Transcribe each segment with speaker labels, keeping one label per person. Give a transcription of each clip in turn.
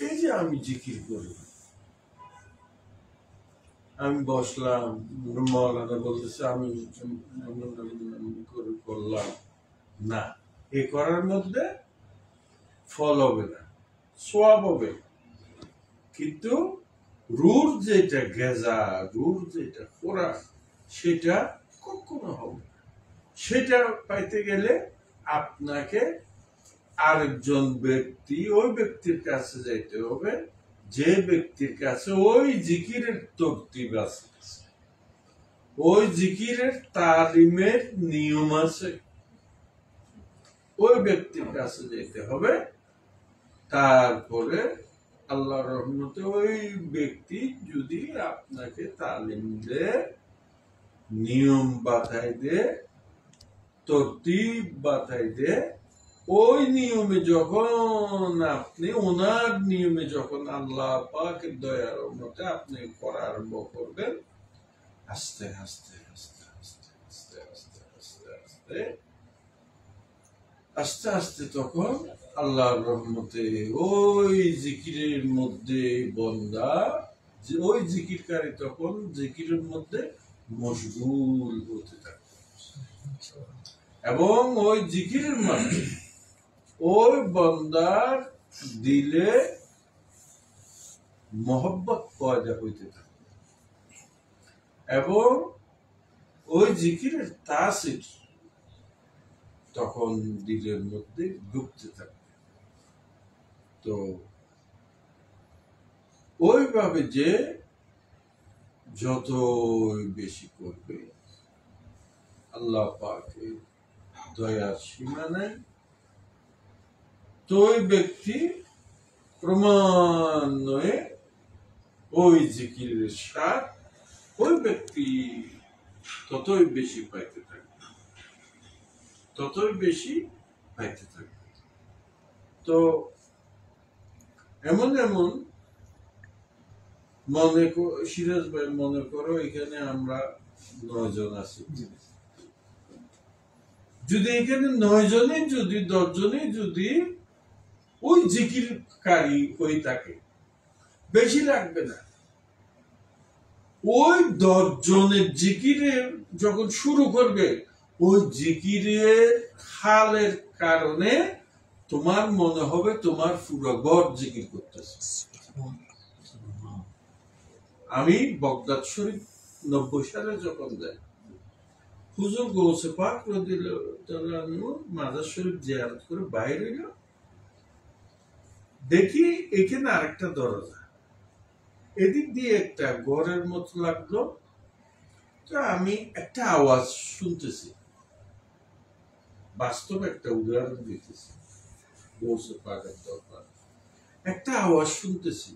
Speaker 1: এই যে আমি জিকির করি, আমি বসলাম, মৌলানা বলতেছে আমি করলাম না, এ করার মধ্যে ফল হবে না, সওয়াব হবে, কিন্তু রুর যেটা গেজা, রুর যেটা করা, সেটা কখনো হবে না। সেটা পাইতে গেলে আপনাকে আরেকজন ব্যক্তি, ওই ব্যক্তির কাছে যাইতে হবে যে ব্যক্তির কাছে ওই জিকিরের তরতিব আছে, ওই জিকিরের তালিমের নিয়ম আছে, ওই ব্যক্তির কাছে যেতে হবে। তারপরে আল্লাহর রহমতে ওই ব্যক্তি যদি আপনাকে তালিম দেয়, নিয়ম বাতায় দেয়, তরতিব বাতায় দেয়, ওই নিয়মে যখন আপনি, ওনার নিয়মে যখন আল্লাহ পাকের দয়ার রহমতে আপনি করা আরম্ভ করবেন, আস্তে আস্তে আস্তে আস্তে আস্তে আস্তে আস্তে আস্তে আস্তে আস্তে তখন আল্লাহর রহমতে ওই জিকিরের মধ্যে বন্দা, ওই জিকিরকারী তখন জিকিরের মধ্যে মশগুল হতে থাকে, এবং ওই জিকিরের মধ্যে ওই বন্দার দিলে মহব্বত পয়দা হইতে থাকে, এবং ওই জিকিরের তাসির তখন দিলের মধ্যে ঢুকতে থাকে। তো ওইভাবে যে যত বেশি করবে, আল্লাহ পাকের দয়ার সীমা নাই, তো ওই ব্যক্তি ক্রমান্বয়ে ওই জিকিরের স্বাদ ওই ব্যক্তি ততই বেশি পাইতে থাকবে, ততই বেশি পাইতে থাকবে। তো এমন এমন সিরাজ ভাই, মনে করো এখানে আমরা 9 জন আছি, যদি এখানে 9 জনে যদি 10 জনে যদি ওই জিকিরকারী হয়ে থাকে, বেশি লাগবে না, ওই 10 জনের জিকিরে যখন শুরু করবে, ওই জিকিরের হালের কারণে তোমার মনে হবে তোমার পুরো ঘর জিকির করতেছে। আমি বগদাদ শরীফ 90 সালে যখন যাই, হুজুর গৌসে পাক রাদিয়াল্লাহু মাজার শরীফ জিয়ারত করে বাইরে হইল, দেখি এখানে আরেকটা দরজা, এদিক দিয়ে একটা ঘরের মতো লাগলো। তো আমি একটা আওয়াজ শুনতেছি, বাস্তবে একটা উদাহরণ দিতেছি, গৌসে পাকের দরবার, একটা আওয়াজ শুনতেছি,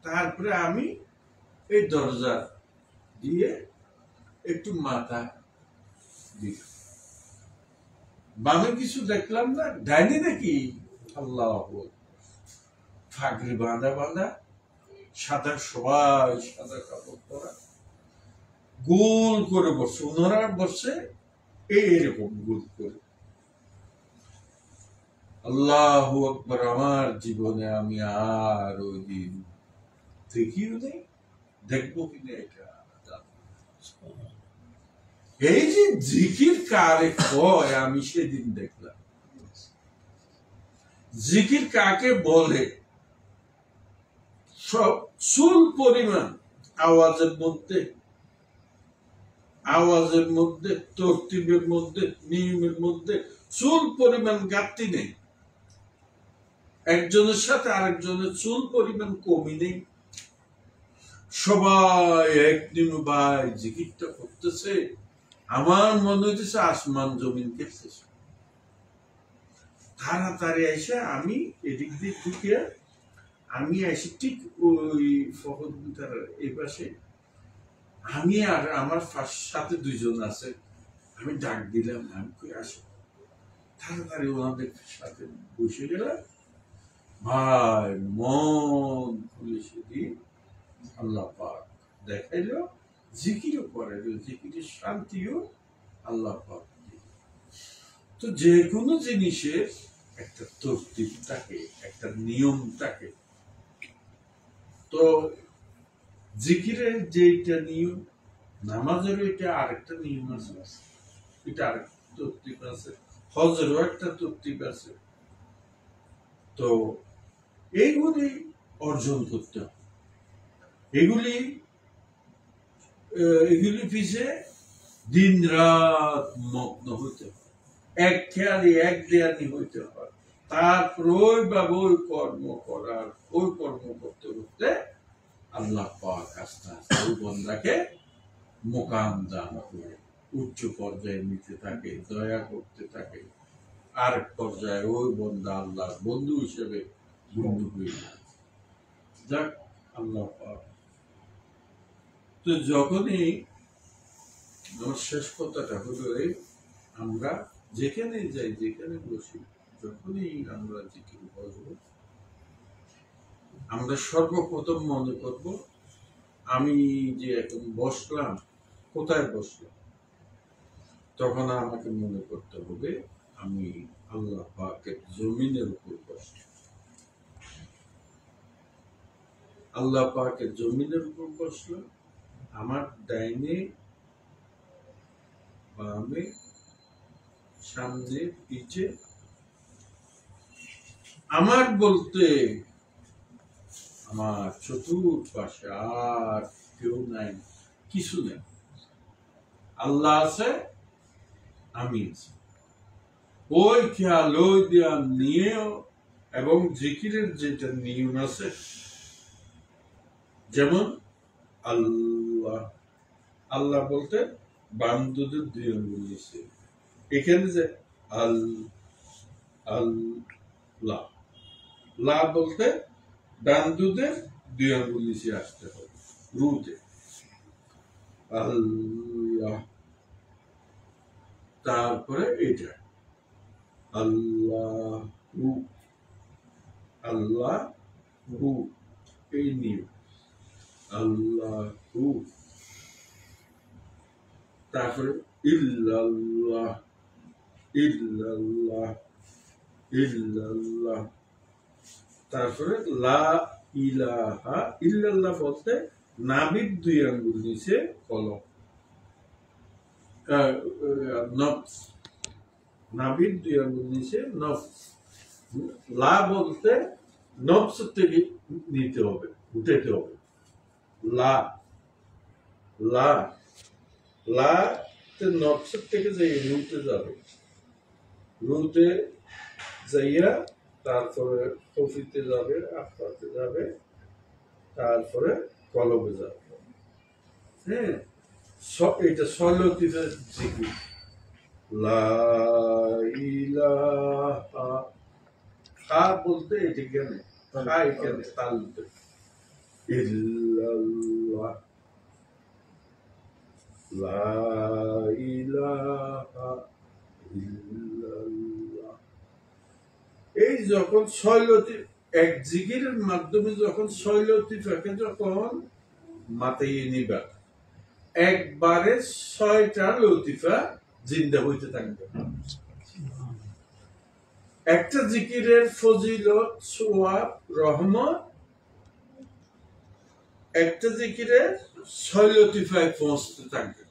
Speaker 1: তারপরে আমি এই দরজা দিয়ে একটু মাথা দিলাম, বামে কিছু দেখলাম না, ডাইনি নাকি আল্লাহ, ফাগরি বাঁধা বাঁধা, সাদা, সবাই সাদা কাপড় পরা, গোল করে বসছে, ওনারা বসছে এইরকম গোল করে। আল্লাহু আকবার, আমার জীবনে আমি আর ওই দিন দেখিও নেই, দেখবো কিনা এটা। এই যে জিকির কারে কয়, আমি সেদিন দেখলাম। জিকির কাকে বলে, সব চুল পরিমাণ আওয়াজের মধ্যে তরতিবের মধ্যে, নিয়মের মধ্যে চুল পরিমাণ ঘাটতি নেই, একজনের সাথে আরেকজনের চুল পরিমাণ কমই নেই, সবাই একদিন ভাই জিকিরটা করতেছে, আমার মনে হইতেছে আসমান জমিন কেটেছে। তাড়াতাড়ি এসে আমি এদিক দিয়ে ঢুকে, আমি এসে ঠিক ওই ফখরুদ্দিন এই পাশে, আমি আর আমার সাথে 2 জন আছে, আমি ডাক দিলাম, আমি কই আসো, তাড়াতাড়ি ওনাদের সাথে বসে গেলাম। ভাই মন খুলে সেদিন আল্লাহ পাক দেখাইলো, জিকিরও করাইলো, জিকিরের শান্তিও আল্লাহ পাক। তো যে কোনো জিনিসের একটা তরতিব থাকে, একটা নিয়ম থাকে। তো জিকিরের যেটা নিয়ম, নামাজেরও এটা আরেকটা নিয়ম আছে, এটা আরেকটা তরতিব আছে, হজেরও একটা তরতিব আছে। তো এইগুলি অর্জন করতে হবে, এগুলি পিছে দিন রাত মগ্ন হইতে হয়, এক খেয়ালি এক দেয়ানি হইতে হয়। তারপর ওই কর্ম করার, ওই কর্ম করতে করতে আল্লাহ পাক আস্তে আস্তে ওই বন্দাকে মোকাম দান করে উচ্চ পর্যায়ে নিতে থাকে, দয়া করতে থাকে। আর পর্যায়ে ওই বন্দা আল্লাহর বন্ধু হিসেবে বন্ধু হয়ে যায়। যাক, আল্লাহ পাক। তো যখনই আমার শেষ কথাটা হলো, আমরা যেখানে যাই, যেখানে বসি, যখনই আমরা জিকির বসব, আমরা সর্বপ্রথম মনে করব আমি যে এখন বসলাম, কোথায় বসলাম? তখন আমাকে মনে করতে হবে আমি আল্লাহ পাকের জমিনের উপর বসলাম। আল্লাহ পাকের জমিনের উপর বসলাম। আমার ডাইনে বামে সামনে পিছে আমার বলতে আমার চতুর্পাশে আর কেউ নাই, কিছু নেই। আল্লাহ আছে, আমি আছি। ওই খেয়াল, ওই ধ্যান নিয়েও, এবং জিকিরের যেটা নিয়ম আছে, যেমন আল্লাহ, আল্লাহ বলতে বামদুদের দুই আঙ্গুল নিচে, এখানে যে আল আল্লাহ, লা বলতে ডান দুধের দুই আঙ্গুল নিচে আসতে হবে, রুতে আল্লাহ। তারপরে এটা আল্লাহ হু, আল্লাহ হু, এই নিয়ম আল্লাহ হু। তারপরে ইল্লাল্লাহ, ইল্লাল্লাহ, ইল্লাল্লাহ। তারপরে লা ইলাহা ইল্লাল্লাহ বলতে নাভির দুই আঙ্গুল নিচে কলম, নফস, নাভির দুই আঙ্গুল নিচে নফস। লা বলতে নফস থেকে নিতে হবে, উঠাতে হবে। লা লা লা নফস থেকে যে রুতে যাবে, রুতে যাইয়া তারপরে কফিতে যাবে, আফাতে যাবে, তারপরে কলবে যাবে। হ্যাঁ, এটা সলতিফের জিকির। লা ইলাহা, খা বলতে এটা কেনে, খা এখানে তাল দিতে, ইল্লাল্লাহ, লা ইলাহা ইল্লাল্লাহ। এই যখন ছয় লতিফ, এক জিকিরের মাধ্যমে যখন ছয় লতিফাকে যখন মাথায় নিবা, একবারে 6টা লতিফা জিন্দা হইতে থাকবে। একটা জিকিরের ফজিলত, সওয়াব, রহমত একটা জিকিরের 6 লতিফায় পৌঁছতে থাকবে।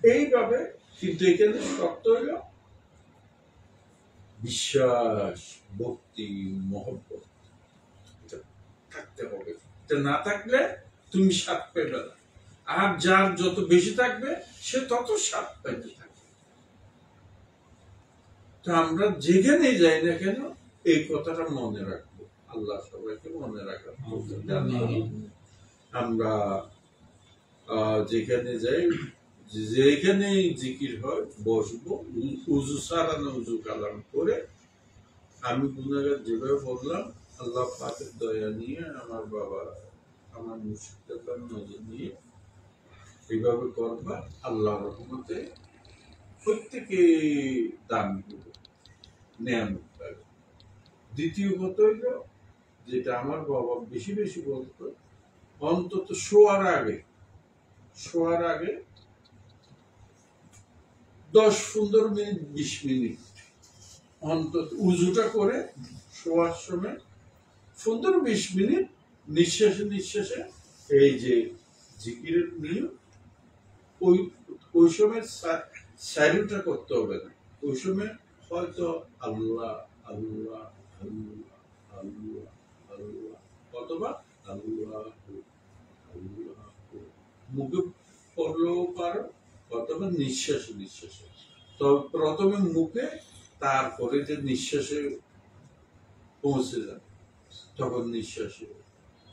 Speaker 1: এইভাবে, কিন্তু এখানে শর্ত হইল বিশ্বাস, ভক্তি, মহব্বত, এটা থাকতে হবে। এটা না থাকলে তুমি স্বাদ পাইবে না। আর যার যত বেশি থাকবে সে তত স্বাদ পাইতে থাকবে। তো আমরা যেখানে যাই না কেন এই কথাটা মনে রাখবো। আল্লাহ সবাইকে মনে রাখার আমরা যেখানে যাই, যেখানে জিকির হয় বসবো, উজু সারানো, উজু কালাম করে। আমি গুনাহগার যেভাবে বললাম, আল্লাহ পাকের দয়া নিয়ে, আমার বাবা, আমার মুর্শিদের নজর নিয়ে এইভাবে করবা। আল্লাহ রহমতে প্রত্যেকে দান করবে, নেয়ামত পাবে। দ্বিতীয় কথা হইল, যেটা আমার বাবা বেশি বেশি বলতো, অন্তত শোয়ার আগে 10-15 মিনিট 20 মিনিট অন্তত উজুটা করে শোয়ার সময় 15-20 মিনিট নিঃশ্বাসে নিঃশ্বাসে এই যে জিকিরের নিয়ম, ওই সময় সাইলেন্টটা করতে হবে না। ওই সময় হয়তো আল্লাহ আল্লাহ আল্লাহ আল্লাহ আল্লাহ অথবা আল্লাহ আল্লাহ মুখে পড়লেও পারো অথবা নিঃশ্বাসে নিঃশ্বাসে। তো প্রথমে মুখে, তারপরে যে নিঃশ্বাসে পৌঁছে যাবে, তখন নিঃশ্বাসে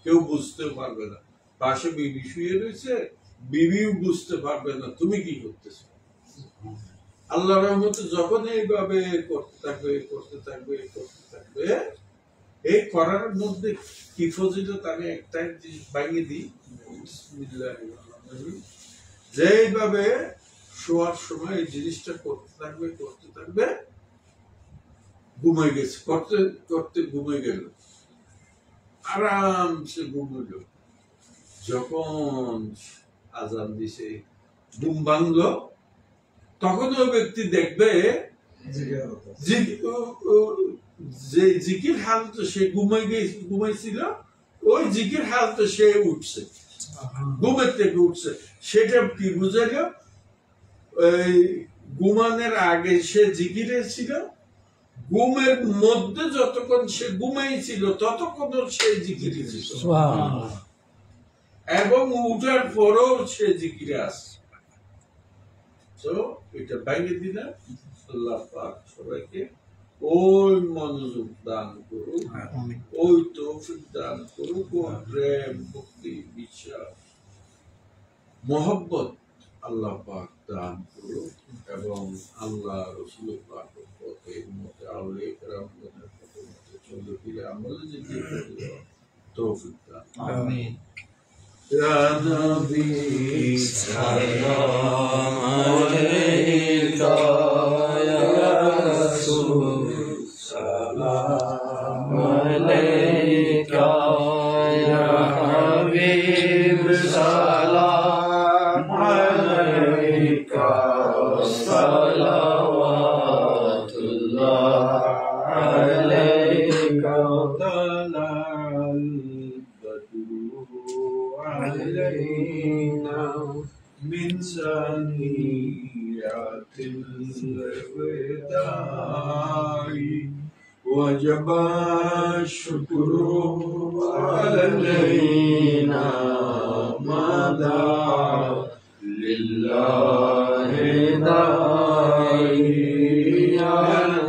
Speaker 1: কেউ বুঝতে পারবে না। পাশে বিবি শুয়ে রয়েছে, বিবিও বুঝতে পারবে না তুমি কি করতেছো। আল্লাহ রহমতে যখন এইভাবে করতে থাকবে করতে থাকবে করতে থাকবে, এই করার মধ্যে কি ফজিলত আমি একটা জিনিস বাইরে দিই, যেভাবে শোয়ার সময় এই জিনিসটা করতে থাকবে করতে থাকবে, ঘুমাই গেছে, করতে করতে ঘুমাই গেল, আরামসে ঘুমাইল। যখন আজান দিছে, ঘুম ভাঙলো, তখন ওই ব্যক্তি দেখবে যে জিকির হালত সে ঘুমাইছিল, ওই জিকির হালত সে উঠছে, ঘুমের থেকে উঠছে। সেটা কি বুঝাইল? ওই ঘুমানোর আগে সে জিকিরে ছিল, ঘুমের মধ্যে যতক্ষণ সে ঘুমাইছিল ততক্ষণ সে জিকিরে ছিল, এবং উঠার পরেও সে জিকিরে আসছে। তো এটা বাইরে দিলাম। আল্লাহ পাক সবাইকে ওই মনোযোগ দান করুক, ওই তৌফিক দান করুক, ও প্রেম ভক্তি বিশ্বাস মহব্বত আল্লাহ পাক দান করুক, এবং আল্লাহ রসুল পাকের পথে মতে আউলিয়া কেরামদের পথে মতে চলে ফিরে আমলে জিকির করে তৌফিক দান। আমিন। Ya Nabi salam alayka, ya Rasul salam alayka, ya Habib salam alayka, salawatullah alayka, علينا من ثنيات الوداع وجب الشكر علينا ما دعا لله داعي يا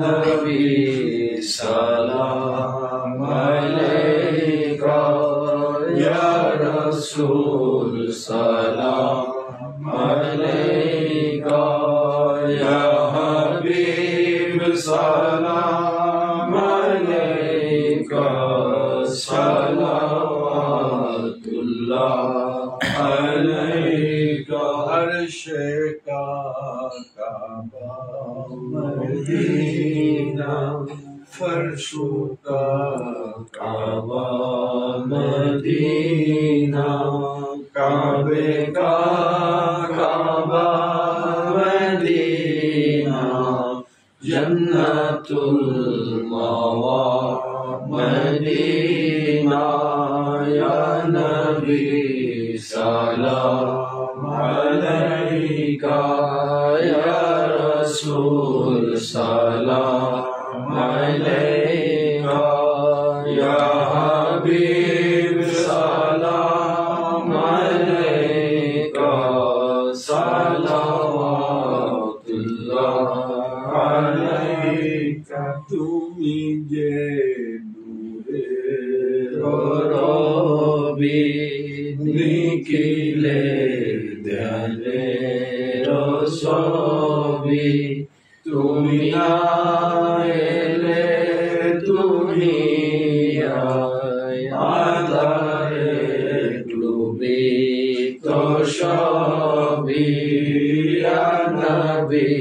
Speaker 1: نبي سلام عليك يا رسول سلام عليك يا حبيب سلام عليك صلوات الله عليك عرش کا کعبہ مدینہ فرش کا کعبہ مدینہ کعبے کا کعبہ مدینہ جنت المأوى مدینہ یا نبی سلام علیک یا رسول سلام علیک یا حبیب سلام علیک صلوات اللہ علیک তুমি যে রবি নিখিলে ধ্যানে রসবি তুমি আইলে দুনিয়ায় আধারে ডুবি তো সবই ইয়া নবী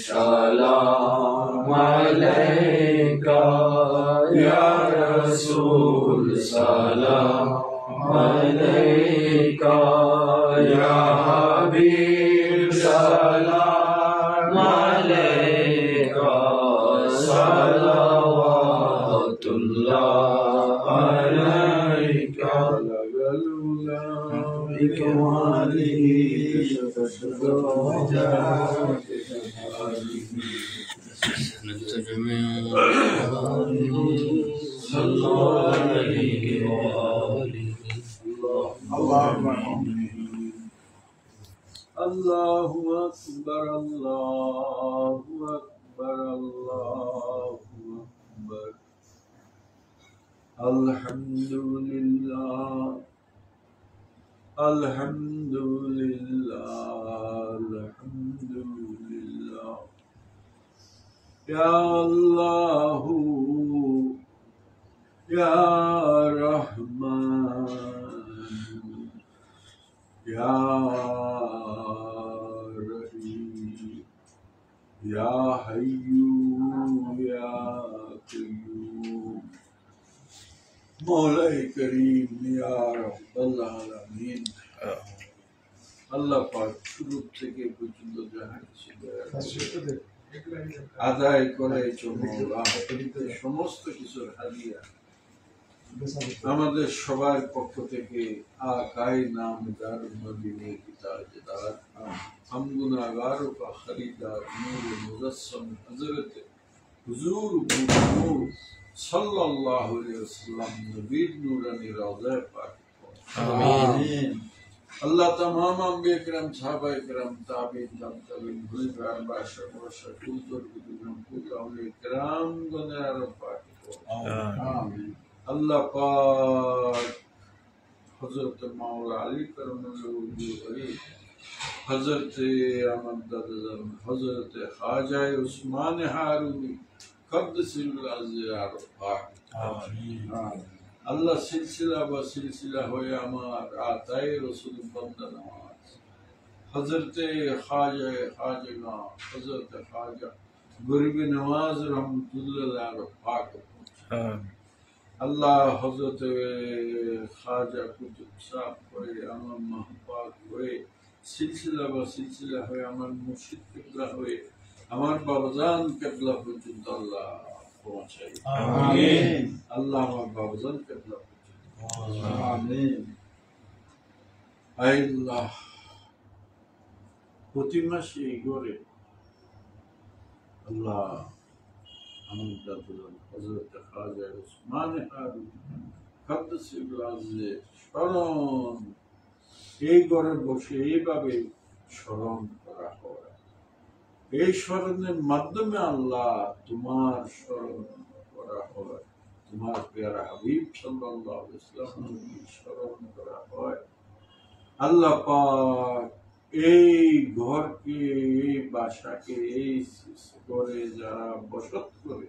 Speaker 1: সালাম আলাইকা ইয়া রাসূল সালাম আলাইকা ইয়া হাবিব সালাম আলাইকা Allahu Akbar, Allahu Akbar, Allahu Akbar. Alhamdulillah, Alhamdulillah, Alhamdulillah. Ya Allahu, Ya Rahman, Ya Rahim, Ya Hayyu, Ya Qayyum. Mawla-i Kareem, Ya Rabbal Alameen. আল্লাহ পাক শুরু থেকে পর্যন্ত যাহা কিছু আদায় করেছ মওলা, সমস্ত কিছুর হাদিয়া আমাদের সবার পক্ষ থেকে আকায়ে নামদার মদিনে কি তাজদার হামগুনাগার কা খরিদার নূর মুজাসসম হযরত হুজুর নূর সাল্লাল্লাহু আলাইহি ওয়াসাল্লাম নবীর নূরানি রওজা পাক। আমিন। अल्लाह तमाम अंबिया किराम सहाबा किराम ताबीन ताबीन गुलजार बादशाह बादशाह कुलतुर कुलतुर कुलतुर किराम गनेर पाक। आमीन। अल्लाह पाक हजरत मौला अली करमुल्लाहु वजह हजरत अहमद दादन हजरत ख्वाजा उस्मान हारूनी कद्दसिल्लाह अज़्ज़ार पाक। आमीन। আল্লাহ সিলসিলা বা সিলসিলা হয়ে আমার আতায়ে রসুল বন্দা নামাজ হযরতে খাজা হযরতে খাজা গরিবে নওয়াজ রহমতুল্লাহ আলাইহি পাক। আল্লাহ হযরতে খাজা কুতুব সাহেব হয়ে আমার মহপাক হয়ে সিলসিলা বা সিলসিলা হয়ে আমার মুর্শিদ কিবলা হয়ে আমার বাবাজান কিবলা পর্যন্ত আল্লাহ পৌঁছাই। আমিন। আল্লাহ আমার বাবাজান কিবলা পর্যন্ত। আমিন। আল্লাহ প্রতি মাসে এই ঘরে আল্লাহ আমার দাদুজান হযরত খাজা উসমান হারুনি কদ্দসিল্লাহ আয্জে স্মরণ এই ঘরে বসে এইভাবে স্মরণ করা হয়। এই স্মরণের মাধ্যমে আল্লাহ তোমার স্মরণ করা হয়, তোমার প্যারা হাবিব সাল্লাল্লাহু আলাইহি ওয়াসাল্লামের স্মরণ করা হয়। আল্লাহ পাক এই ঘরকে এই বাসাকে এই ঘরে যারা বসত করে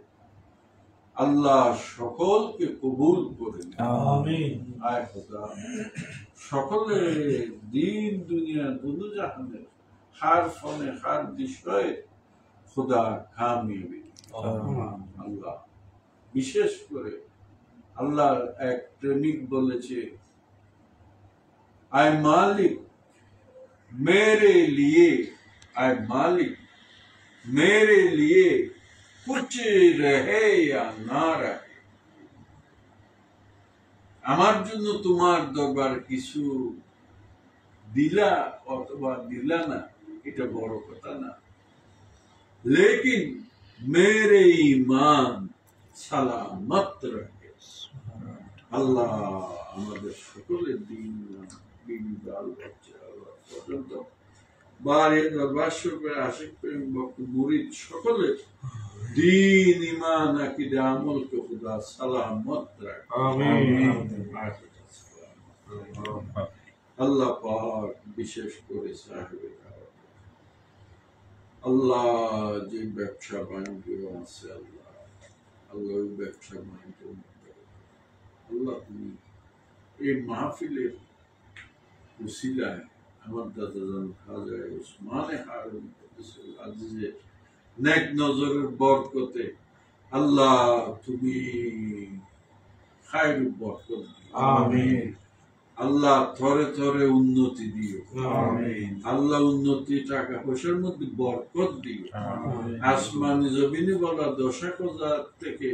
Speaker 1: আল্লাহ সকলকে কবুল করে। আমিন। আয় খোদা সকলে দিন দুনিয়া দুনো জাহানের হার ফনে হার বিষয়ে খোদা কামিয়াবি। আল্লাহ বিশেষ করে আল্লাহ এক প্রেমিক বলেছে आए मालिक मेरे लिए, आए मालिक मेरे लिए कुछ रहे या ना रहे, আমার জন্য তোমার দরবার কিছু দিলা অথবা দিলা না এটা বড় কথা না, লেকিন মেরে ঈমান সালামত রাখে। আল্লাহ আমাদের সকলের দিন সকলের দিন ইমান আকীদা আমলকে খুদা সালামত রাখে। আল্লাহ পাক বিশেষ করে সাহেবের আল্লাহ যে ব্যবসা বাণিজ্য আছে আল্লাহ আল্লাহ ওই ব্যবসা বাণিজ্য আল্লাহ তুমি এই মাহফিলের উসিলায় আমার দাদাজান খাজা উসমান হারুনি আজিজের নেক নজরের বরকতে আল্লাহ তুমি খায়রুল বরকত দিও। আমিন। আল্লাহ থরে থরে উন্নতি দিও। আমিন। আল্লাহ উন্নতি টাকা পয়সার মধ্যে বরকত দিও। আমিন। আসমানি জমিনে বলা দশাক হাজার থেকে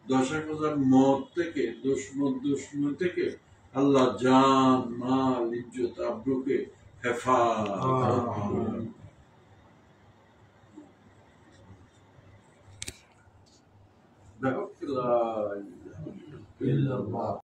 Speaker 1: দশাক হাজার মত থেকে দুশ্মন থেকে আল্লাহ জান মাল ইজ্জত আব্রুকে হেফাজত করুন। দেখো, লা ইলাহা ইল্লাল্লাহ।